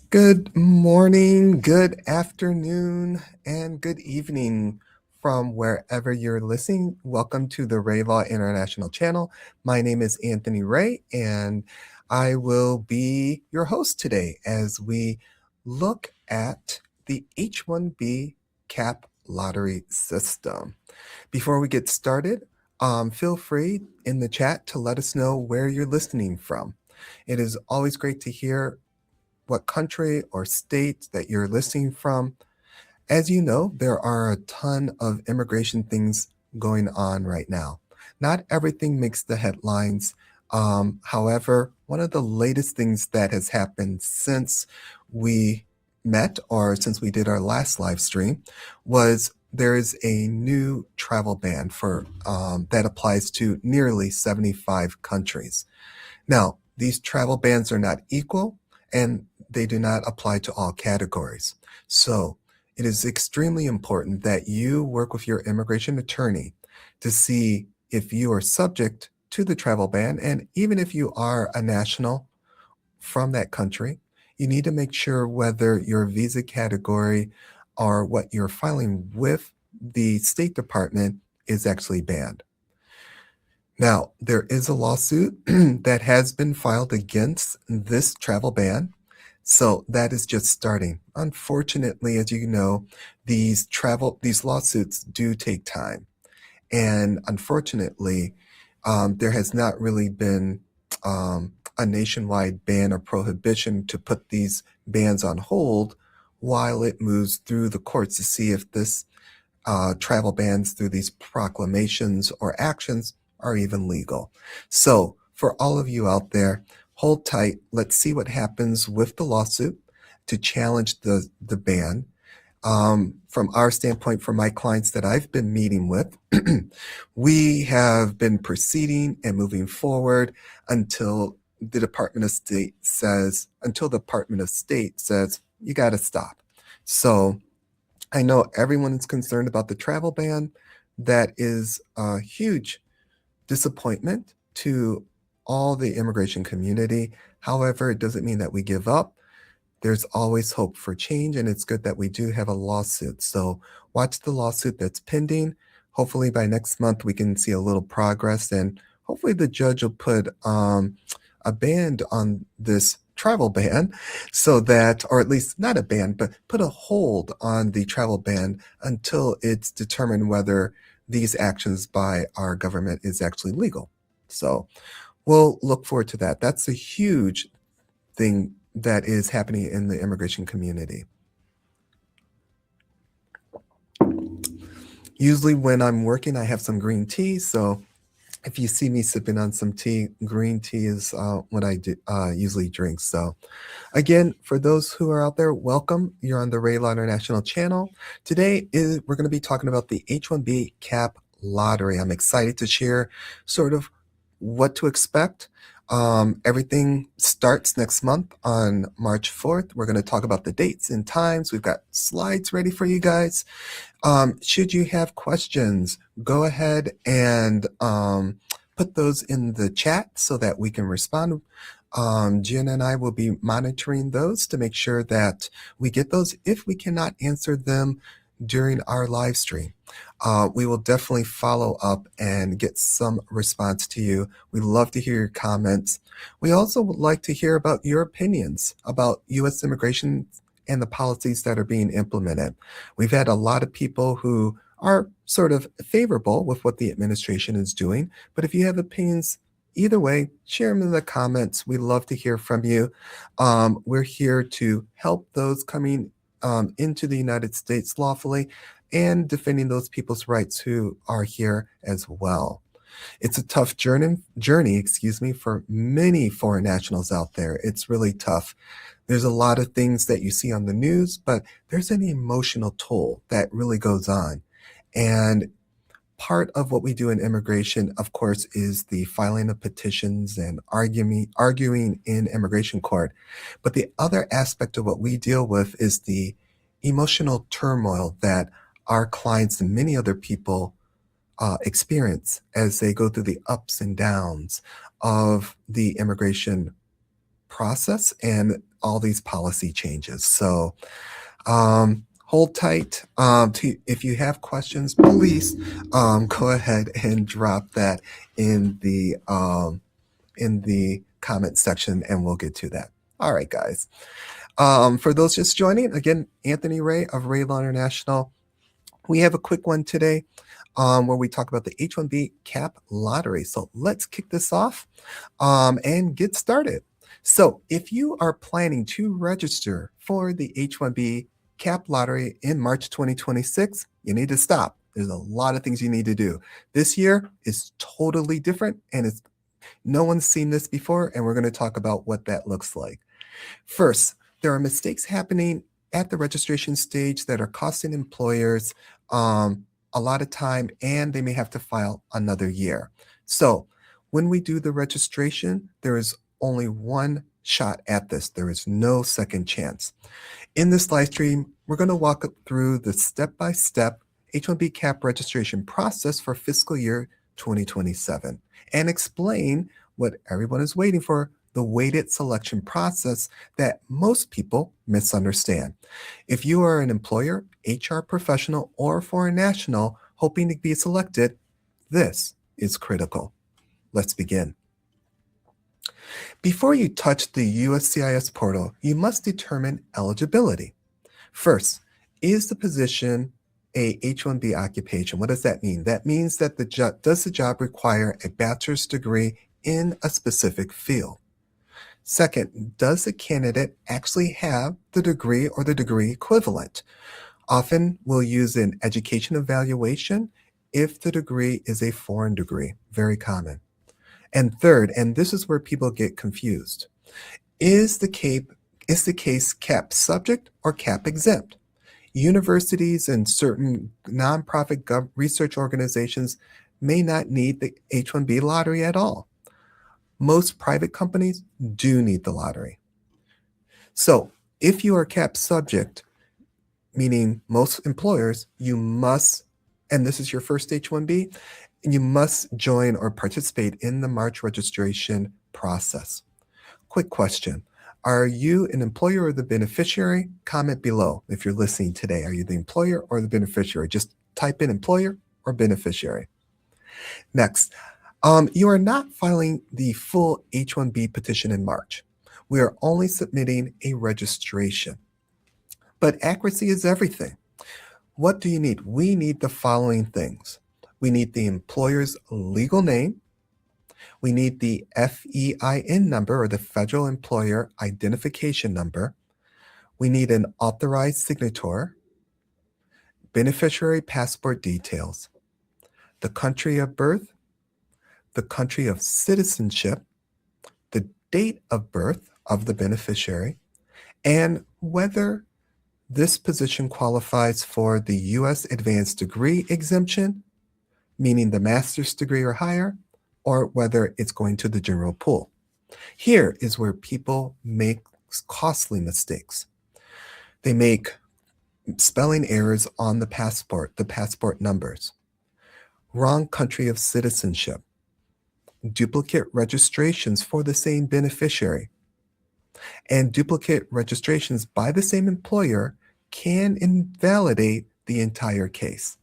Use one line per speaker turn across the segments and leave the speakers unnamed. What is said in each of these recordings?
Good morning, good afternoon, and good evening from wherever you're listening. Welcome to the Ray Law International channel. My name is Anthony Ray, and I will be your host today as we look at the H-1B cap lottery system. Before we get started, feel free in the chat to let us know where you're listening from. It is always great to hear what country or state that you're listening from. As you know, there are a ton of immigration things going on right now. Not everything makes the headlines. However, one of the latest things that has happened since we met or since we did our last live stream was there is a new travel ban for that applies to nearly 75 countries. Now, these travel bans are not equal and they do not apply to all categories. So it is extremely important that you work with your immigration attorney to see if you are subject to the travel ban. And even if you are a national from that country, you need to make sure whether your visa category or what you're filing with the State Department is actually banned. Now, there is a lawsuit that has been filed against this travel ban. So that is just starting. Unfortunately, as you know, these lawsuits do take time. And unfortunately, there has not really been a nationwide ban or prohibition to put these bans on hold while it moves through the courts to see if this travel bans through these proclamations or actions are even legal. So, for all of you out there, hold tight. Let's see what happens with the lawsuit to challenge the ban. From our standpoint, for my clients that I've been meeting with, we have been proceeding and moving forward until the Department of State says, you got to stop. So I know everyone is concerned about the travel ban. That is a huge disappointment to all the immigration community. However, it doesn't mean that we give up. There's always hope for change, and it's good that we do have a lawsuit. So watch the lawsuit that's pending. Hopefully by next month we can see a little progress, and hopefully the judge will put a ban on this travel ban so that, or at least not a ban, but put a hold on the travel ban until it's determined whether these actions by our government is actually legal. So we'll look forward to that. That's a huge thing that is happening in the immigration community. Usually when I'm working, I have some green tea. So if you see me sipping on some tea, green tea is what I usually drink. So again, for those who are out there, welcome. You're on the Ray Law International channel. Today we're going to be talking about the H-1B cap lottery. I'm excited to share sort of what to expect. Everything starts next month on March 4th. We're going to talk about the dates and times. We've got slides ready for you guys. Should you have questions, go ahead and put those in the chat so that we can respond. Jen and I will be monitoring those to make sure that we get those. If we cannot answer them during our live stream, we will definitely follow up and get some response to you. We love to hear your comments. We also would like to hear about your opinions about U.S. immigration and the policies that are being implemented. We've had a lot of people who are sort of favorable with what the administration is doing, but if you have opinions, either way, share them in the comments. We love to hear from you. We're here to help those coming into the United States lawfully and defending those people's rights who are here as well. It's a tough journey, for many foreign nationals out there. It's really tough. There's a lot of things that you see on the news, but there's an emotional toll that really goes on. And part of what we do in immigration, of course, is the filing of petitions and arguing in immigration court. But the other aspect of what we deal with is the emotional turmoil that our clients and many other people experience as they go through the ups and downs of the immigration process and all these policy changes. So hold tight. If you have questions, please go ahead and drop that in the comment section, and we'll get to that. All right, guys. For those just joining, again, Anthony Ray of Ray Law International. We have a quick one today where we talk about the H-1B cap lottery. So let's kick this off and get started. So if you are planning to register for the H-1B cap lottery in March 2026, you need to stop. There's a lot of things you need to do. This year is totally different, and no one's seen this before, and we're going to talk about what that looks like. First, there are mistakes happening at the registration stage that are costing employers a lot of time, and they may have to file another year. So when we do the registration, there is only one shot at this. There is no second chance. In this live stream, we're going to walk through the step-by-step H-1B cap registration process for fiscal year 2027 and explain what everyone is waiting for, the weighted selection process that most people misunderstand. If you are an employer, HR professional, or foreign national hoping to be selected, this is critical. Let's begin. Before you touch the USCIS portal, you must determine eligibility. First, is the position a H-1B occupation? What does that mean? That means that does the job require a bachelor's degree in a specific field? Second, does the candidate actually have the degree or the degree equivalent? Often we'll use an education evaluation if the degree is a foreign degree, very common. And third, and this is where people get confused, is the case cap subject or cap exempt? Universities and certain nonprofit research organizations may not need the H-1B lottery at all. Most private companies do need the lottery. So if you are cap subject, meaning most employers, you must, and this is your first H-1B, you must join or participate in the March registration process. Quick question. Are you an employer or the beneficiary? Comment below if you're listening today. Are you the employer or the beneficiary? Just type in employer or beneficiary. Next, you are not filing the full H-1B petition in March. We are only submitting a registration. But accuracy is everything. What do you need? We need the following things. We need the employer's legal name. We need the FEIN number, or the Federal Employer Identification Number. We need an authorized signator, beneficiary passport details, the country of birth, the country of citizenship, the date of birth of the beneficiary, and whether this position qualifies for the U.S. Advanced Degree Exemption, meaning the master's degree or higher, or whether it's going to the general pool. Here is where people make costly mistakes. They make spelling errors on the passport numbers, wrong country of citizenship, duplicate registrations for the same beneficiary, and duplicate registrations by the same employer can invalidate the entire case.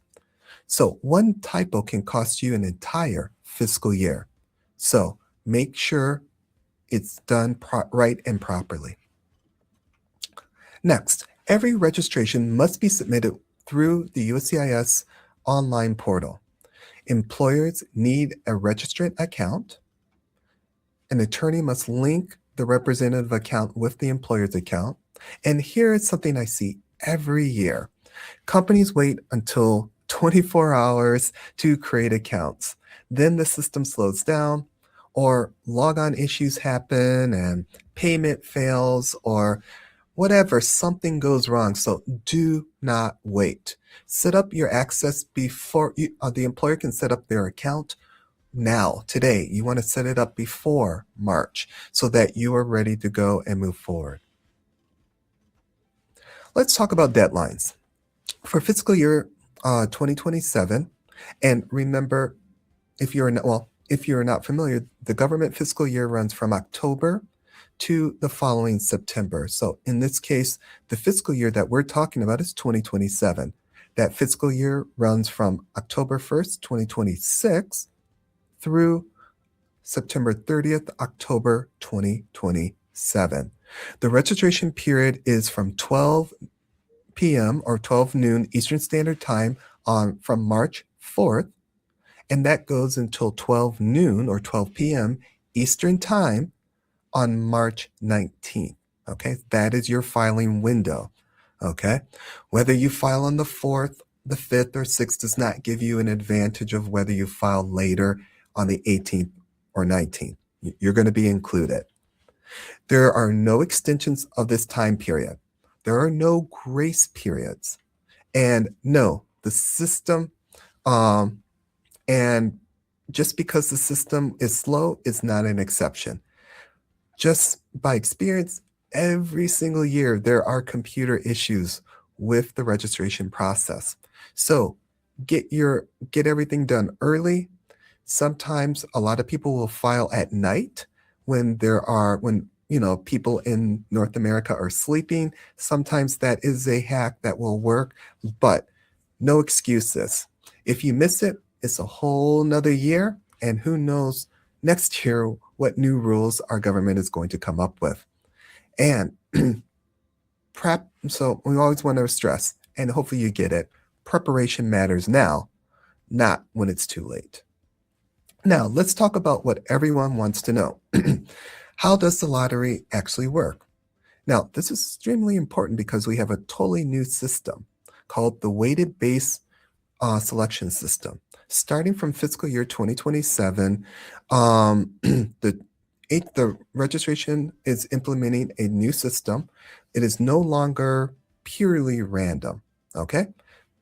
So one typo can cost you an entire fiscal year. So make sure it's done right and properly. Next, every registration must be submitted through the USCIS online portal. Employers need a registrant account. An attorney must link the representative account with the employer's account. And here is something I see every year. Companies wait until 24 hours to create accounts. Then the system slows down, or logon issues happen and payment fails, or whatever, something goes wrong. So do not wait. Set up your access before the employer can set up their account now, today. You want to set it up before March so that you are ready to go and move forward. Let's talk about deadlines. For fiscal year 2027, and remember, if you're not familiar, the government fiscal year runs from October to the following September. So in this case, the fiscal year that we're talking about is 2027. That fiscal year runs from October 1st, 2026 through September 30th, October 2027. The registration period is from 12 p.m. or 12 noon Eastern Standard Time from March 4th, and that goes until 12 noon or 12 p.m. Eastern Time on March 19th. Okay, that is your filing window. Okay, whether you file on the 4th, the 5th, or 6th does not give you an advantage of whether you file later on the 18th or 19th. You're going to be included. There are no extensions of this time period. There are no grace periods. And no, the system, and just because the system is slow is not an exception. Just by experience, every single year there are computer issues with the registration process. So get everything done early. Sometimes a lot of people will file at night when people in North America are sleeping. Sometimes that is a hack that will work, but no excuses. If you miss it, it's a whole nother year, and who knows next year what new rules our government is going to come up with. And prep, so we always want to stress, and hopefully you get it, preparation matters now, not when it's too late. Now, let's talk about what everyone wants to know. How does the lottery actually work? Now, this is extremely important because we have a totally new system called the weighted base selection system. Starting from fiscal year 2027, the registration is implementing a new system. It is no longer purely random, okay?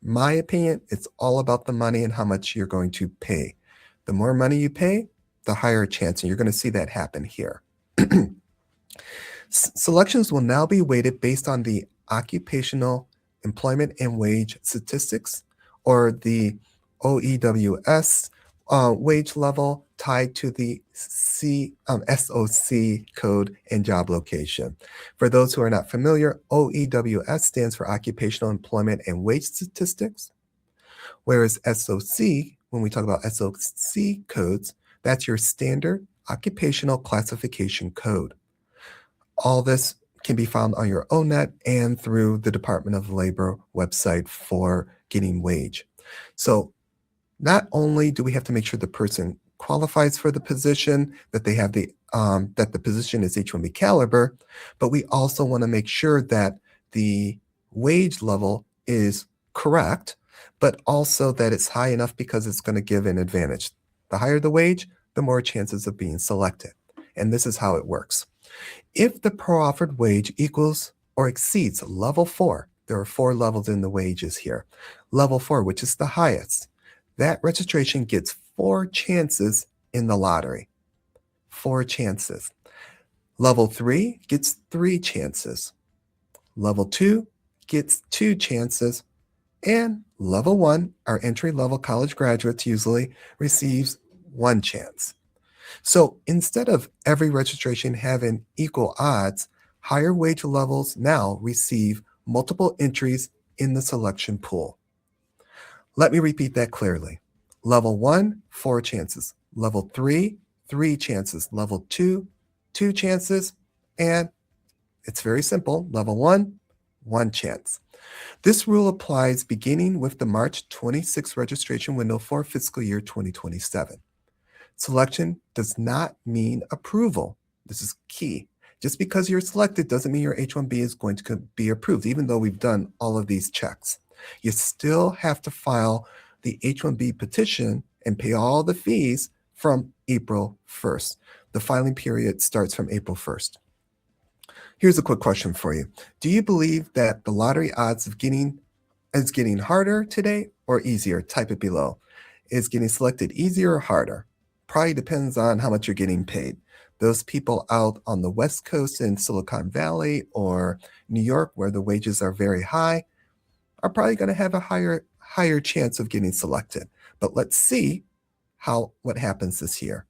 My opinion, it's all about the money and how much you're going to pay. The more money you pay, the higher chance, and you're going to see that happen here. Selections will now be weighted based on the occupational employment and wage statistics, or the OEWS wage level tied to the SOC code and job location. For those who are not familiar, OEWS stands for Occupational Employment and Wage Statistics, whereas SOC, when we talk about SOC codes, that's your standard occupational classification code. All this can be found on your ONET and through the Department of Labor website for getting wage. So not only do we have to make sure the person qualifies for the position, that they have that the position is H-1B caliber, but we also want to make sure that the wage level is correct, but also that it's high enough because it's going to give an advantage. The higher the wage, the more chances of being selected. And this is how it works. If the pro-offered wage equals or exceeds level 4, there are 4 levels in the wages here. Level 4, which is the highest, that registration gets 4 chances in the lottery. 4 chances. Level 3 gets 3 chances. Level 2 gets 2 chances. And level 1, our entry-level college graduates usually, receives 1 chance. So instead of every registration having equal odds, higher wage levels now receive multiple entries in the selection pool. Let me repeat that clearly. Level 1, 4 chances. Level 3, 3 chances. Level 2, 2 chances. And it's very simple. Level 1, 1 chance. This rule applies beginning with the March 26 registration window for fiscal year 2027. Selection does not mean approval. This is key. Just because you're selected doesn't mean your H-1B is going to be approved, even though we've done all of these checks. You still have to file the H-1B petition and pay all the fees from April 1st. The filing period starts from April 1st. Here's a quick question for you. Do you believe that the lottery odds of is getting harder today or easier? Type it below. Is getting selected easier or harder? Probably depends on how much you're getting paid. Those people out on the West Coast in Silicon Valley or New York, where the wages are very high, are probably going to have a higher chance of getting selected. But let's see what happens this year.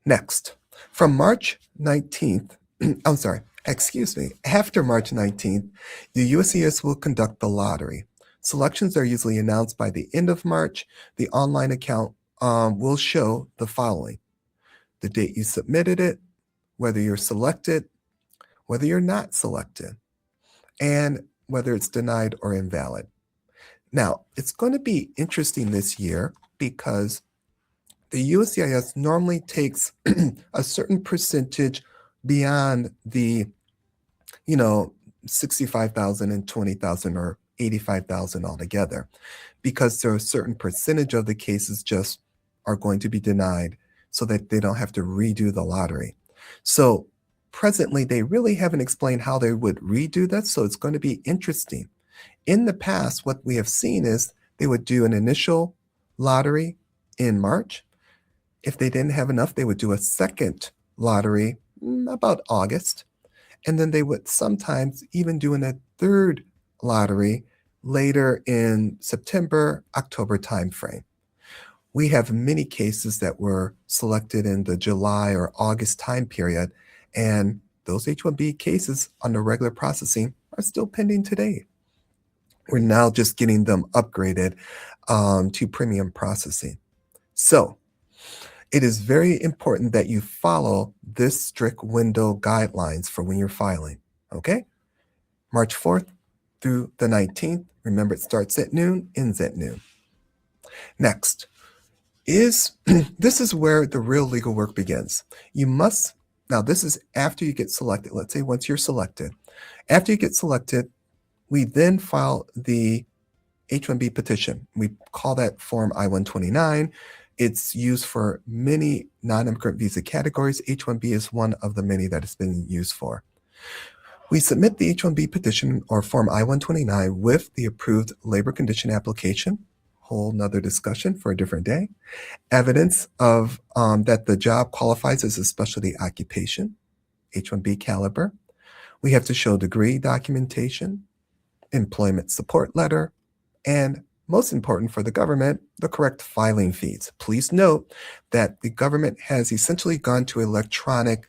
Next, From March 19th, I'm sorry, excuse me, after March 19th, the USCIS will conduct the lottery. Selections are usually announced by the end of March. The online account will show the following: the date you submitted it, whether you're selected, whether you're not selected, and whether it's denied or invalid. Now, it's going to be interesting this year because the USCIS normally takes a certain percentage beyond the, you know, 65,000 and 20,000 or 85,000 altogether, because there are a certain percentage of the cases just are going to be denied so that they don't have to redo the lottery. So presently, they really haven't explained how they would redo this, so it's going to be interesting. In the past, what we have seen is they would do an initial lottery in March. If they didn't have enough, they would do a second lottery about August. And then they would sometimes even do a third lottery later in September, October timeframe. We have many cases that were selected in the July or August time period, and those H-1B cases under regular processing are still pending today. We're now just getting them upgraded to premium processing. So it is very important that you follow this strict window guidelines for when you're filing, okay? March 4th through the 19th. Remember, it starts at noon, ends at noon. Next is, this is where the real legal work begins. You must, now this is after you get selected. Let's say once you're selected. After you get selected, we then file the H-1B petition. We call that Form I-129. It's used for many non-immigrant visa categories. H-1B is one of the many that it's been used for. We submit the H-1B petition or Form I-129 with the approved labor condition application, whole nother discussion for a different day, evidence of that the job qualifies as a specialty occupation, H-1B caliber. We have to show degree documentation, employment support letter, and most important for the government, the correct filing fees. Please note that the government has essentially gone to electronic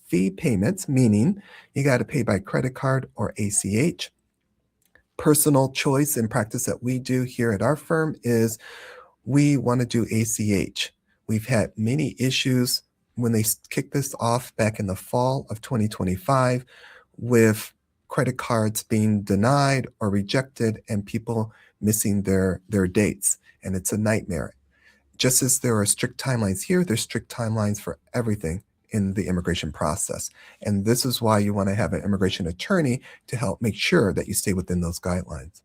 fee payments, meaning you got to pay by credit card or ACH. Personal choice and practice that we do here at our firm is we want to do ACH. We've had many issues when they kicked this off back in the fall of 2025 with credit cards being denied or rejected and people missing their dates. And it's a nightmare. Just as there are strict timelines here, there's strict timelines for everything in the immigration process. And this is why you want to have an immigration attorney to help make sure that you stay within those guidelines.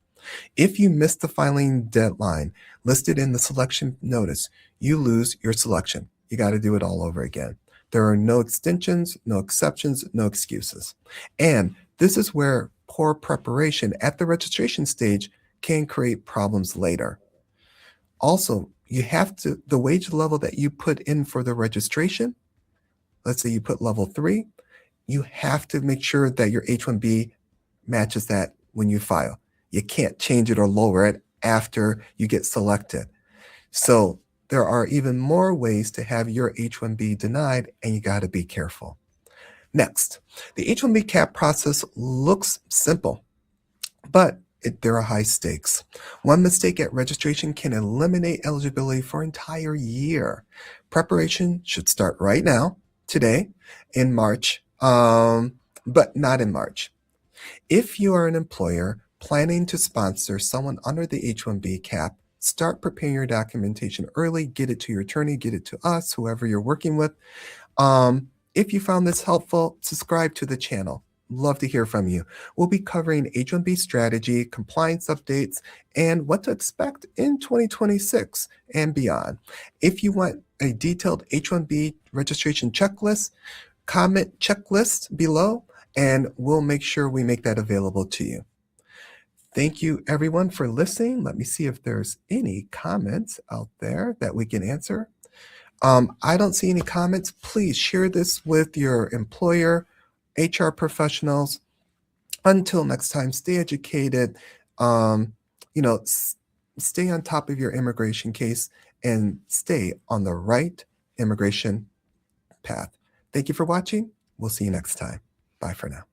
If you miss the filing deadline listed in the selection notice, you lose your selection. You got to do it all over again. There are no extensions, no exceptions, no excuses. And this is where poor preparation at the registration stage can create problems later. Also, you have to, the wage level that you put in for the registration, let's say you put level 3, you have to make sure that your H-1B matches that when you file. You can't change it or lower it after you get selected. So there are even more ways to have your H-1B denied, and you got to be careful. Next, the H-1B cap process looks simple, but there are high stakes. One mistake at registration can eliminate eligibility for an entire year. Preparation should start right now, today, in March, but not in March. If you are an employer planning to sponsor someone under the H-1B cap, start preparing your documentation early, get it to your attorney, get it to us, whoever you're working with. If you found this helpful, subscribe to the channel. Love to hear from you. We'll be covering H-1B strategy, compliance updates, and what to expect in 2026 and beyond. If you want a detailed H-1B registration checklist, comment checklist below, and we'll make sure we make that available to you. Thank you, everyone, for listening. Let me see if there's any comments out there that we can answer. I don't see any comments. Please share this with your employer, HR professionals. Until next time, stay educated. Stay on top of your immigration case and stay on the right immigration path. Thank you for watching. We'll see you next time. Bye for now.